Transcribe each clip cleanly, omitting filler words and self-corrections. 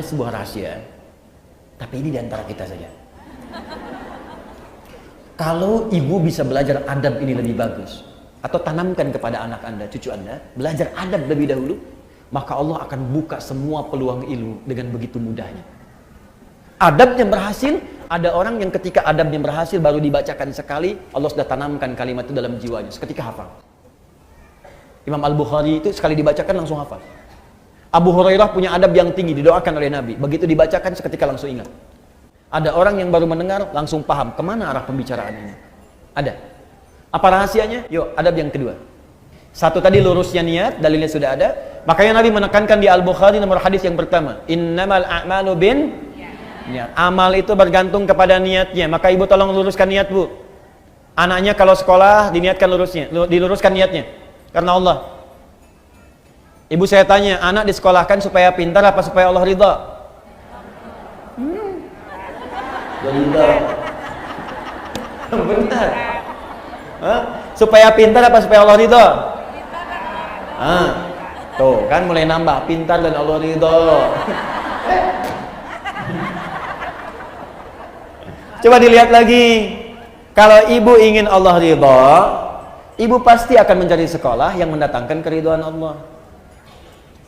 ada sebuah rahasia, tapi ini diantara kita saja. Kalau ibu bisa belajar adab ini lebih bagus, atau tanamkan kepada anak anda, cucu anda, belajar adab lebih dahulu, maka Allah akan buka semua peluang ilmu dengan begitu mudahnya. Adabnya berhasil, ada orang yang ketika adabnya berhasil baru dibacakan sekali, Allah sudah tanamkan kalimat itu dalam jiwanya, seketika hafal. Imam Al-Bukhari itu sekali dibacakan langsung hafal. Abu Hurairah punya adab yang tinggi, didoakan oleh Nabi, begitu dibacakan seketika langsung ingat. Ada orang yang baru mendengar langsung paham kemana arah pembicaraan ini. Ada. Apa rahasianya? Yuk, adab yang kedua. Satu tadi lurusnya niat, dalilnya sudah ada. Makanya Nabi menekankan di Al-Bukhari nomor hadis yang pertama, innamal a'malu bin niat. Amal itu bergantung kepada niatnya. Maka ibu tolong luruskan niat, Bu. Anaknya kalau sekolah diniatkan diluruskan niatnya karena Allah. Ibu saya tanya, anak disekolahkan supaya pintar apa supaya Allah ridha? Ridha. Benar. Supaya pintar apa supaya Allah ridha? Tuh kan mulai nambah, pintar dan Allah ridha. Coba dilihat lagi. Kalau ibu ingin Allah ridha, ibu pasti akan mencari sekolah yang mendatangkan keridhaan Allah.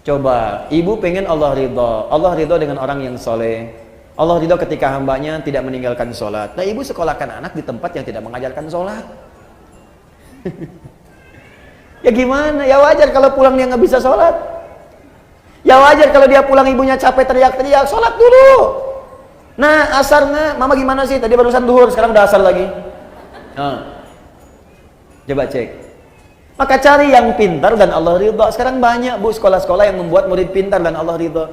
Coba, ibu pengen Allah ridha. Allah ridha dengan orang yang soleh. Allah ridha ketika hambanya tidak meninggalkan sholat. Nah, ibu sekolahkan anak di tempat yang tidak mengajarkan sholat. Ya gimana? Ya wajar kalau pulang dia nggak bisa sholat. Ya wajar kalau dia pulang ibunya capek teriak-teriak, sholat dulu. Nah, asarnya, mama gimana sih? Tadi barusan duhur, sekarang udah asar lagi. Coba cek. Maka cari yang pintar dan Allah ridha. Sekarang banyak, Bu, sekolah-sekolah yang membuat murid pintar dan Allah ridha.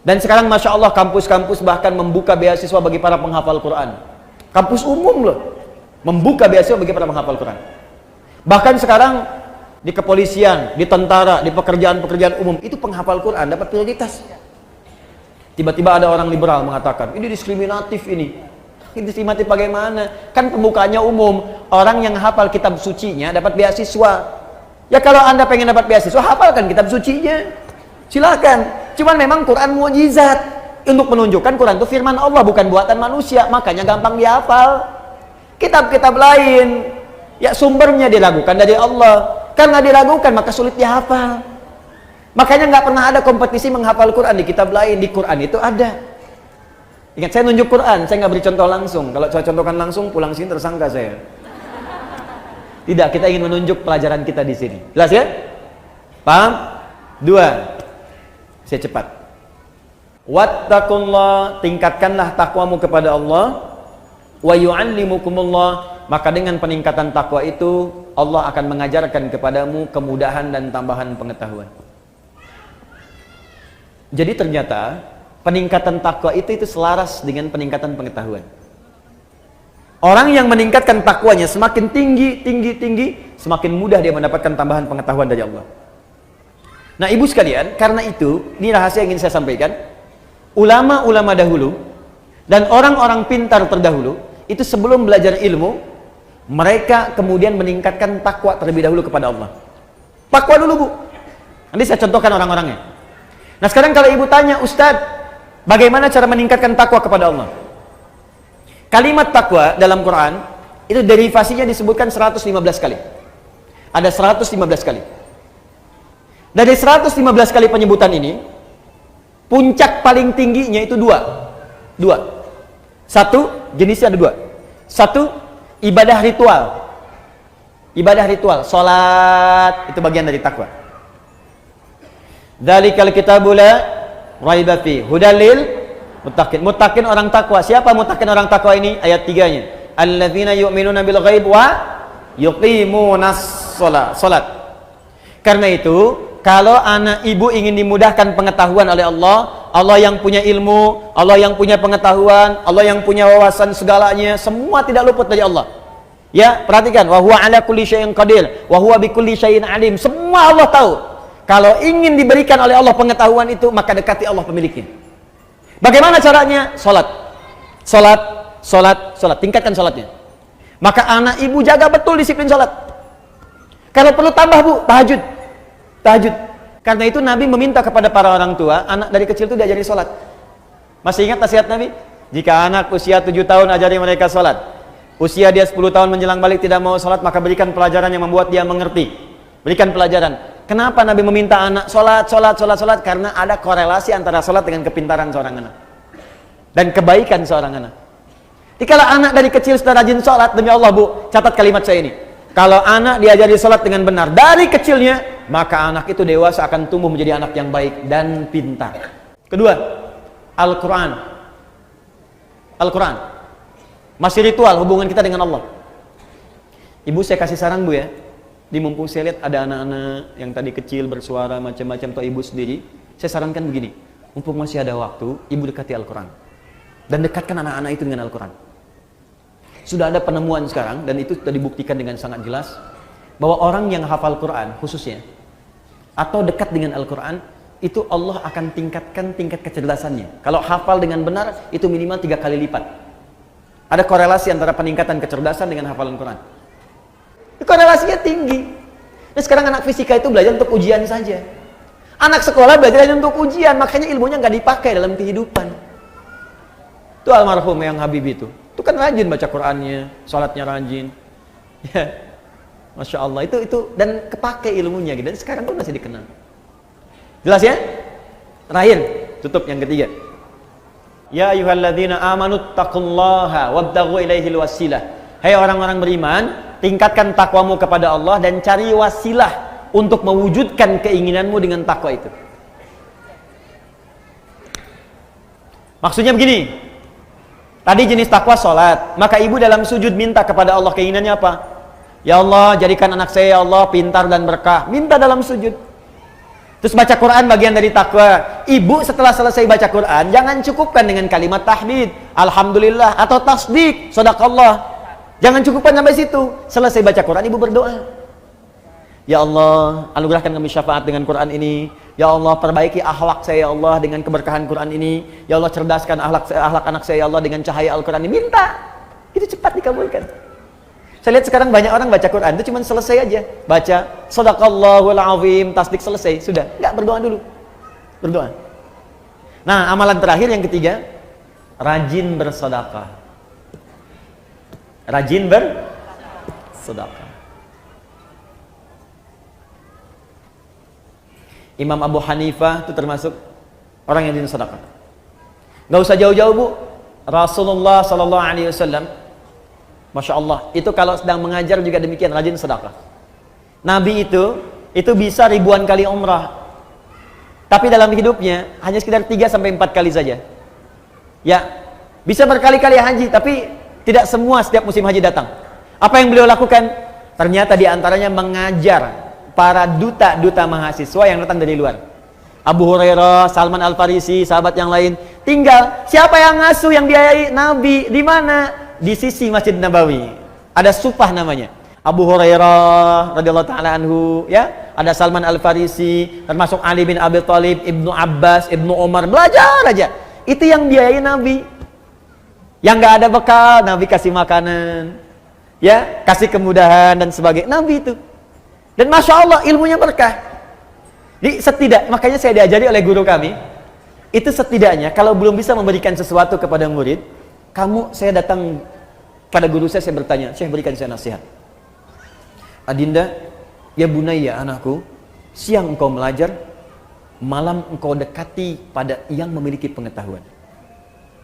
Dan sekarang Masya Allah kampus-kampus bahkan membuka beasiswa bagi para penghafal Quran. Kampus umum loh, membuka beasiswa bagi para penghafal Quran. Bahkan sekarang di kepolisian, di tentara, di pekerjaan-pekerjaan umum, itu penghafal Quran dapat prioritas. Tiba-tiba ada orang liberal mengatakan, ini diskriminatif ini. Diskriminatif bagaimana? Kan pembukaannya umum, orang yang hafal kitab sucinya dapat beasiswa. Ya kalau Anda pengen dapat beasiswa, hafalkan kitab sucinya. Silakan. Cuman memang Quran mukjizat untuk menunjukkan Quran itu firman Allah, bukan buatan manusia, makanya gampang dihafal. Kitab-kitab lain, ya sumbernya diragukan dari Allah. Karena diragukan maka sulit dihafal. Makanya nggak pernah ada kompetisi menghafal Quran di kitab lain. Di Quran itu ada. Ingat, saya nunjuk Quran, saya nggak beri contoh langsung. Kalau saya contohkan langsung, pulang sini tersangka saya. Tidak, kita ingin menunjuk pelajaran kita di sini. Jelas ya? Paham? Dua. Saya cepat. Wattaqullah, tingkatkanlah takwamu kepada Allah. Wa yu'allimukumullah, maka dengan peningkatan takwa itu Allah akan mengajarkan kepadamu kemudahan dan tambahan pengetahuan. Jadi ternyata peningkatan takwa itu selaras dengan peningkatan pengetahuan. Orang yang meningkatkan takwanya semakin tinggi, semakin mudah dia mendapatkan tambahan pengetahuan dari Allah. Nah, ibu sekalian, karena itu, ini rahasia yang ingin saya sampaikan. Ulama-ulama dahulu dan orang-orang pintar terdahulu itu sebelum belajar ilmu, mereka kemudian meningkatkan takwa terlebih dahulu kepada Allah. Takwa dulu, Bu. Nanti saya contohkan orang-orangnya. Nah, sekarang kalau ibu tanya, Ustadz, bagaimana cara meningkatkan takwa kepada Allah? Kalimat takwa dalam Quran itu derivasinya disebutkan 115 kali. Ada 115 kali. Dari 115 kali penyebutan ini, puncak paling tingginya itu dua. Satu, jenisnya ada dua. Satu, ibadah ritual. Ibadah ritual, sholat, itu bagian dari takwa. Dzalikal kitabu la raiba fi hudal lil muttaqin. Muttaqin orang takwa. Siapa muttaqin orang takwa ini? Ayat 3-nya. Alladzina yu'minuna bil ghaib wa yuqimunas shalah. Karena itu, kalau anak ibu ingin dimudahkan pengetahuan oleh Allah, Allah yang punya ilmu, Allah yang punya pengetahuan, Allah yang punya wawasan segalanya, semua tidak luput dari Allah. Ya, perhatikan, wa huwa ala kulli syai'in qadir, wa huwa bikulli syai'in alim. Semua Allah tahu. Kalau ingin diberikan oleh Allah pengetahuan itu, maka dekati Allah pemiliknya. Bagaimana caranya? Salat. Tingkatkan salatnya. Maka anak ibu jaga betul disiplin salat. Kalau perlu tambah, Bu, tahajud. Karena itu Nabi meminta kepada para orang tua, anak dari kecil itu diajari sholat. Masih ingat nasihat Nabi? Jika anak usia 7 tahun ajari mereka sholat. Usia dia 10 tahun menjelang balik tidak mau sholat, maka berikan pelajaran yang membuat dia mengerti. Berikan pelajaran. Kenapa Nabi meminta anak sholat? Karena ada korelasi antara sholat dengan kepintaran seorang anak. Dan kebaikan seorang anak. Jadi kalau anak dari kecil sudah rajin sholat, demi Allah Bu, catat kalimat saya ini. Kalau anak diajari sholat dengan benar dari kecilnya, maka anak itu dewasa akan tumbuh menjadi anak yang baik dan pintar. Kedua, Al-Quran. Al-Quran. Masih ritual hubungan kita dengan Allah. Ibu saya kasih saran Bu ya. Di mumpung saya lihat ada anak-anak yang tadi kecil bersuara macam-macam atau ibu sendiri, saya sarankan begini. Mumpung masih ada waktu, ibu dekati Al-Quran. Dan dekatkan anak-anak itu dengan Al-Quran. Sudah ada penemuan sekarang, dan itu sudah dibuktikan dengan sangat jelas, bahwa orang yang hafal Quran khususnya, atau dekat dengan Al-Quran, itu Allah akan tingkatkan tingkat kecerdasannya. Kalau hafal dengan benar, itu minimal 3 kali lipat. Ada korelasi antara peningkatan kecerdasan dengan hafalan Quran. Korelasinya tinggi. Nah, sekarang anak fisika itu belajar untuk ujian saja. Anak sekolah belajar untuk ujian, makanya ilmunya nggak dipakai dalam kehidupan. Itu almarhum yang Habib itu kan rajin baca Qurannya, sholatnya rajin. Ya, Masya Allah, itu dan kepake ilmunya gitu. Dan sekarang pun masih dikenal. Jelas ya? Terakhir, tutup yang ketiga. Ya ayyuhalladzina amanu taqullaha wabtaghu ilaihil wasilah. Hai orang-orang beriman, tingkatkan takwamu kepada Allah dan cari wasilah untuk mewujudkan keinginanmu dengan takwa itu. Maksudnya begini. Tadi jenis takwa sholat, maka ibu dalam sujud minta kepada Allah keinginannya apa? Ya Allah, jadikan anak saya ya Allah pintar dan berkah. Minta dalam sujud. Terus baca Quran bagian dari takwa. Ibu setelah selesai baca Quran, jangan cukupkan dengan kalimat tahmid, alhamdulillah atau tasdik, shadaqallah. Jangan cukupkan sampai situ. Selesai baca Quran, ibu berdoa. Ya Allah, anugerahkan kami syafaat dengan Quran ini. Ya Allah, perbaiki akhlak saya ya Allah dengan keberkahan Quran ini. Ya Allah, cerdaskan akhlak anak saya ya Allah dengan cahaya Al-Quran ini. Minta. Itu cepat dikabulkan. Saya lihat sekarang banyak orang baca Quran itu cuma selesai aja. Baca shadaqallahul azim, tasdik selesai, sudah. Enggak, berdoa dulu. Berdoa. Nah, amalan terakhir yang ketiga, rajin bersedekah. Rajin bersedekah. Imam Abu Hanifah itu termasuk orang yang rajin sedekah. Gak usah jauh-jauh Bu. Rasulullah sallallahu alaihi wasallam, Masya Allah, itu kalau sedang mengajar juga demikian, rajin sedekah. Nabi itu bisa ribuan kali umrah. Tapi dalam hidupnya hanya sekitar 3-4 kali saja. Ya, bisa berkali-kali haji, tapi tidak semua setiap musim haji datang. Apa yang beliau lakukan? Ternyata diantaranya mengajar para duta-duta mahasiswa yang datang dari luar. Abu Hurairah, Salman Al-Farisi, sahabat yang lain. Tinggal siapa yang ngasuh, yang biayai? Nabi. Di mana? Di sisi Masjid Nabawi. Ada supah namanya. Abu Hurairah radhiyallahu taala anhu, ya. Ada Salman Al-Farisi, termasuk Ali bin Abi Thalib, Ibnu Abbas, Ibnu Umar, belajar aja. Itu yang biayai Nabi. Yang nggak ada bekal, Nabi kasih makanan. Ya, kasih kemudahan dan sebagainya. Nabi itu. Dan Masya Allah ilmunya berkah. Jadi makanya saya diajari oleh guru kami, itu setidaknya kalau belum bisa memberikan sesuatu kepada murid, saya datang pada guru saya bertanya, Syekh berikan saya nasihat. Adinda, ya bunayya anakku, siang engkau belajar, malam engkau dekati pada yang memiliki pengetahuan.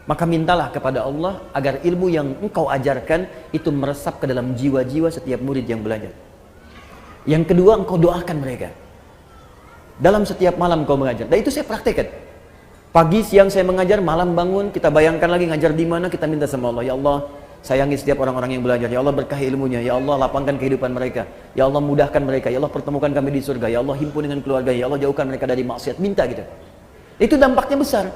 Maka mintalah kepada Allah agar ilmu yang engkau ajarkan itu meresap ke dalam jiwa-jiwa setiap murid yang belajar. Yang kedua, engkau doakan mereka. Dalam setiap malam engkau mengajar. Dan itu saya praktekkan. Pagi, siang saya mengajar, malam bangun, kita bayangkan lagi ngajar di mana, kita minta sama Allah. Ya Allah, sayangi setiap orang-orang yang belajar. Ya Allah, berkahi ilmunya. Ya Allah, lapangkan kehidupan mereka. Ya Allah, mudahkan mereka. Ya Allah, pertemukan kami di surga. Ya Allah, himpun dengan keluarga. Ya Allah, jauhkan mereka dari maksiat. Minta gitu. Itu dampaknya besar.